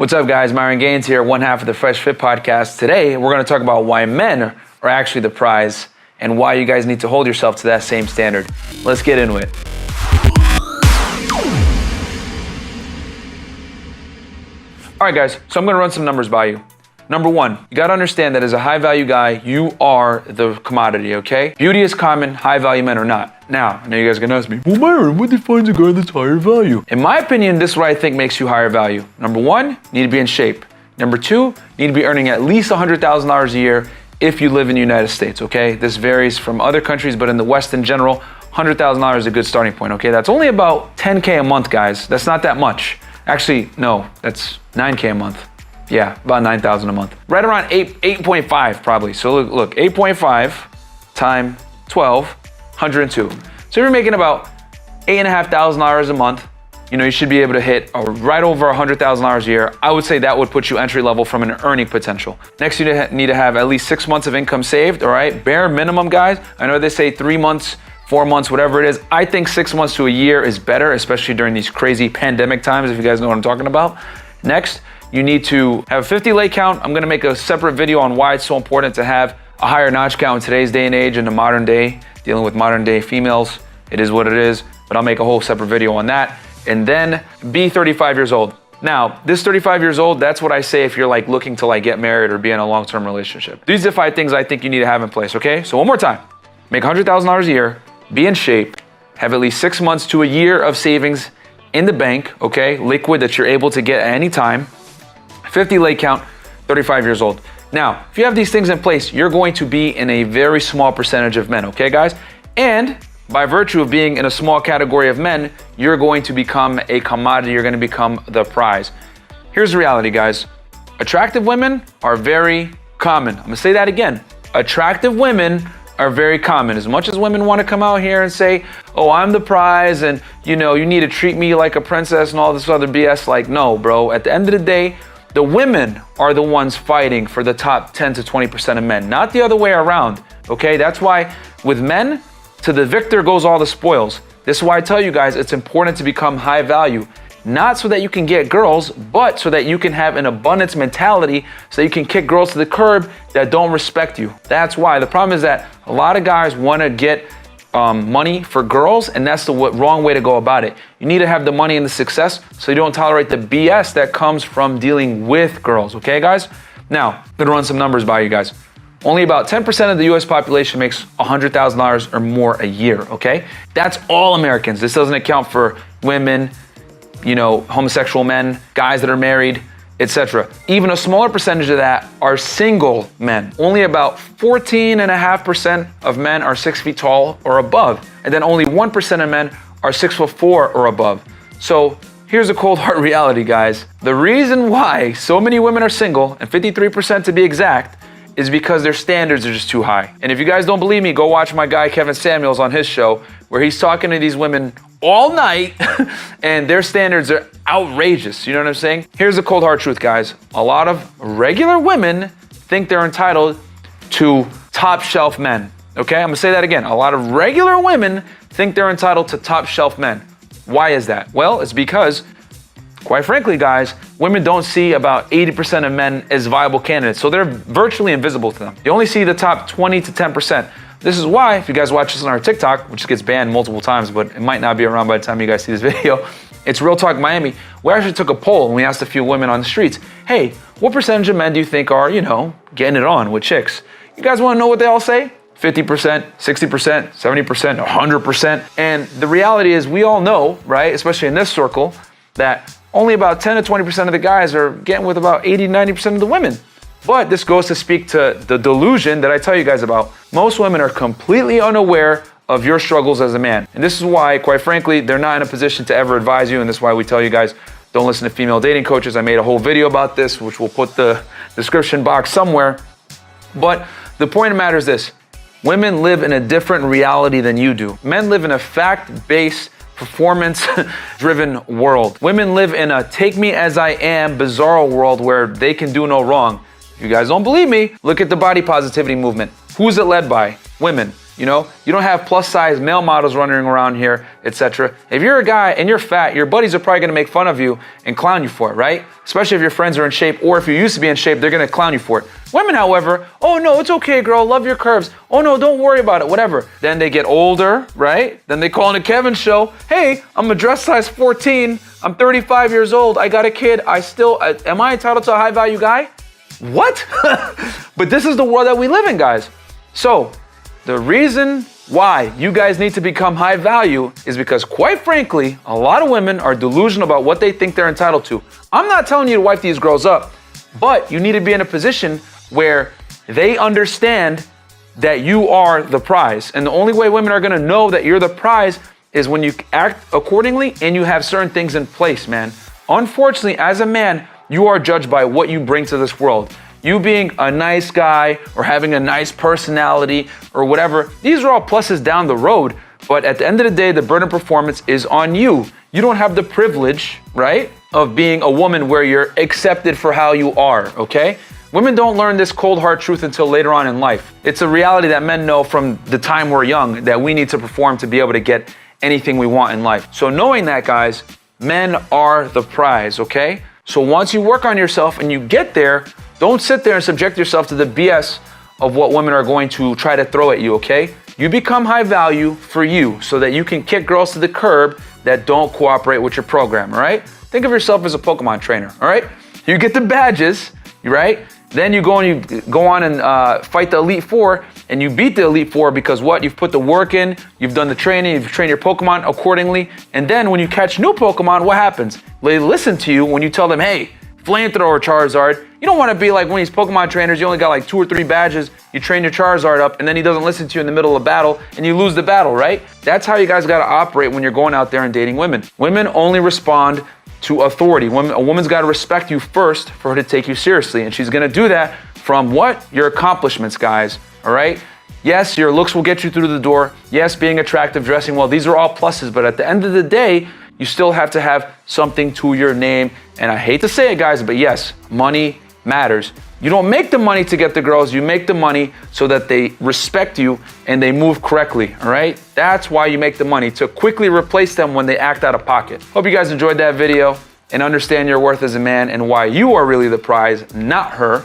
What's up, guys? Myron Gaines here, one half of the Fresh Fit podcast. Today, we're going to talk about why men are actually the prize and why you guys need to hold yourself to that same standard. Let's get into it. All right, guys, so I'm going to run some numbers by you. Number one, you got to understand that as a high value guy, you are the commodity, okay? Beauty is common, high value men are not. Now, I know you guys are going to ask me, well, Myron, what defines a guy that's higher value? In my opinion, this is what I think makes you higher value. Number one, you need to be in shape. Number two, you need to be earning at least $100,000 a year if you live in the United States, okay? This varies from other countries, but in the West in general, $100,000 is a good starting point, okay? That's only about $10K a month, guys. That's not that much. Actually, no, that's $9K a month. Yeah, about $9,000 a month. Right around 8.5 probably. So look, 8.5 times 12, 102. So if you're making about $8,500 a month, you should be able to hit right over $100,000 a year. I would say that would put you entry level from an earning potential. Next, you need to have at least 6 months of income saved, all right? Bare minimum, guys. I know they say 3 months, 4 months, whatever it is. I think 6 months to a year is better, especially during these crazy pandemic times, if you guys know what I'm talking about. Next, you need to have a 50 leg count. I'm gonna make a separate video on why it's so important to have a higher notch count in today's day and age, in the modern day, dealing with modern day females. It is what it is, but I'll make a whole separate video on that. And then be 35 years old. Now, this 35 years old, that's what I say if you're looking to get married or be in a long-term relationship. These are the 5 things I think you need to have in place, okay? So one more time, make $100,000 a year, be in shape, have at least 6 months to a year of savings in the bank, okay? Liquid that you're able to get at any time. 50 leg count, 35 years old. Now, if you have these things in place, you're going to be in a very small percentage of men, okay, guys? And by virtue of being in a small category of men, you're going to become a commodity. You're going to become the prize. Here's the reality, guys. Attractive women are very common. I'm going to say that again. Attractive women are very common. As much as women want to come out here and say, oh, I'm the prize and, you need to treat me like a princess and all this other BS, no, bro. At the end of the day, the women are the ones fighting for the top 10 to 20% of men, not the other way around, okay? That's why with men, to the victor goes all the spoils. This is why I tell you guys it's important to become high value, not so that you can get girls, but so that you can have an abundance mentality so that you can kick girls to the curb that don't respect you. That's why. The problem is that a lot of guys want to get money for girls, and that's the wrong way to go about it. You need to have the money and the success so you don't tolerate the BS that comes from dealing with girls, okay, guys? Now, I'm gonna run some numbers by you guys. Only about 10% of the US population makes $100,000 or more a year, okay? That's all Americans. This doesn't account for women, homosexual men, guys that are married, etc. Even a smaller percentage of that are single men. Only about 14.5% of men are 6 feet tall or above. And then only 1% of men are 6'4" or above. So here's a cold hard reality, guys. The reason why so many women are single, and 53% to be exact, is because their standards are just too high. And if you guys don't believe me, go watch my guy Kevin Samuels on his show where he's talking to these women all night and their standards are outrageous. You know what I'm saying? Here's the cold hard truth, guys. A lot of regular women think they're entitled to top shelf men. Okay, I'm gonna say that again. A lot of regular women think they're entitled to top shelf men. Why is that? Well, it's because, quite frankly, guys, women don't see about 80% of men as viable candidates. So they're virtually invisible to them. They only see the top 20 to 10%. This is why, if you guys watch this on our TikTok, which gets banned multiple times, but it might not be around by the time you guys see this video, it's Real Talk Miami. We actually took a poll and we asked a few women on the streets, hey, what percentage of men do you think are, getting it on with chicks? You guys wanna know what they all say? 50%, 60%, 70%, 100%. And the reality is we all know, right, especially in this circle, that only about 10 to 20% of the guys are getting with about 80, 90% of the women. But this goes to speak to the delusion that I tell you guys about. Most women are completely unaware of your struggles as a man. And this is why, quite frankly, they're not in a position to ever advise you. And this is why we tell you guys, don't listen to female dating coaches. I made a whole video about this, which we'll put the description box somewhere. But the point of the matter is this. Women live in a different reality than you do. Men live in a fact-based, performance-driven world. Women live in a take me as I am, bizarre world where they can do no wrong. If you guys don't believe me, look at the body positivity movement. Who's it led by? Women. You know, you don't have plus size male models running around here, etc. If you're a guy and you're fat, your buddies are probably gonna make fun of you and clown you for it, right? Especially if your friends are in shape, or if you used to be in shape, they're gonna clown you for it. Women, however, oh no, it's okay, girl, love your curves. Oh no, don't worry about it, whatever. Then they get older, right? Then they call in a Kevin show. Hey, I'm a dress size 14. I'm 35 years old. I got a kid. Am I entitled to a high value guy? What? But this is the world that we live in, guys. So the reason why you guys need to become high value is because, quite frankly, a lot of women are delusional about what they think they're entitled to. I'm not telling you to wipe these girls up, but you need to be in a position where they understand that you are the prize. And the only way women are gonna know that you're the prize is when you act accordingly and you have certain things in place, man. Unfortunately, as a man, you are judged by what you bring to this world. You being a nice guy or having a nice personality or whatever, these are all pluses down the road. But at the end of the day, the burden of performance is on you. You don't have the privilege, right, of being a woman where you're accepted for how you are, okay? Women don't learn this cold hard truth until later on in life. It's a reality that men know from the time we're young, that we need to perform to be able to get anything we want in life. So knowing that, guys, men are the prize, okay? So once you work on yourself and you get there, don't sit there and subject yourself to the BS of what women are going to try to throw at you, okay? You become high value for you so that you can kick girls to the curb that don't cooperate with your program, all right? Think of yourself as a Pokemon trainer, all right? You get the badges, right? Then you go on and fight the Elite Four, and you beat the Elite Four because what? You've put the work in, you've done the training, you've trained your Pokemon accordingly, and then when you catch new Pokemon, what happens? They listen to you when you tell them, hey, Flamethrower Charizard. You don't want to be like one of these Pokemon trainers, you only got like 2 or 3 badges, you train your Charizard up, and then he doesn't listen to you in the middle of battle, and you lose the battle, right? That's how you guys got to operate when you're going out there and dating women. Women only respond to authority. A woman's got to respect you first for her to take you seriously, and she's going to do that from what? Your accomplishments, guys, all right? Yes, your looks will get you through the door. Yes, being attractive, dressing well, these are all pluses, but at the end of the day, you still have to have something to your name. And I hate to say it, guys, but yes, money matters. You don't make the money to get the girls, you make the money so that they respect you and they move correctly, all right? That's why you make the money, to quickly replace them when they act out of pocket. Hope you guys enjoyed that video and understand your worth as a man and why you are really the prize, not her.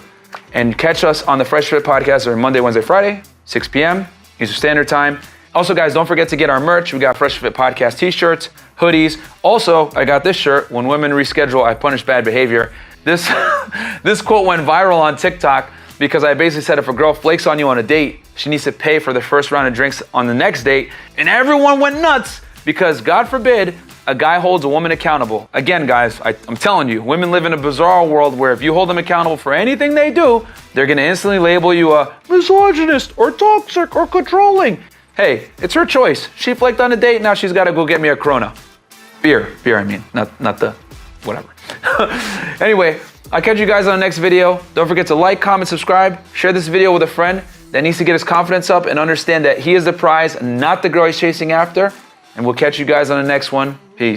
And catch us on the Fresh Fit Podcast every Monday, Wednesday, Friday, 6 p.m. Eastern Standard Time. Also, guys, don't forget to get our merch. We got Fresh Fit Podcast t-shirts, hoodies. Also, I got this shirt. When women reschedule, I punish bad behavior. This quote went viral on TikTok because I basically said if a girl flakes on you on a date, she needs to pay for the first round of drinks on the next date. And everyone went nuts because, God forbid, a guy holds a woman accountable. Again, guys, I'm telling you, women live in a bizarre world where if you hold them accountable for anything they do, they're gonna instantly label you a misogynist or toxic or controlling. Hey, it's her choice. She flaked on a date, now she's gotta go get me a Corona. Beer, I mean, not the, whatever. Anyway, I'll catch you guys on the next video. Don't forget to like, comment, subscribe, share this video with a friend that needs to get his confidence up and understand that he is the prize, not the girl he's chasing after. And we'll catch you guys on the next one. Peace.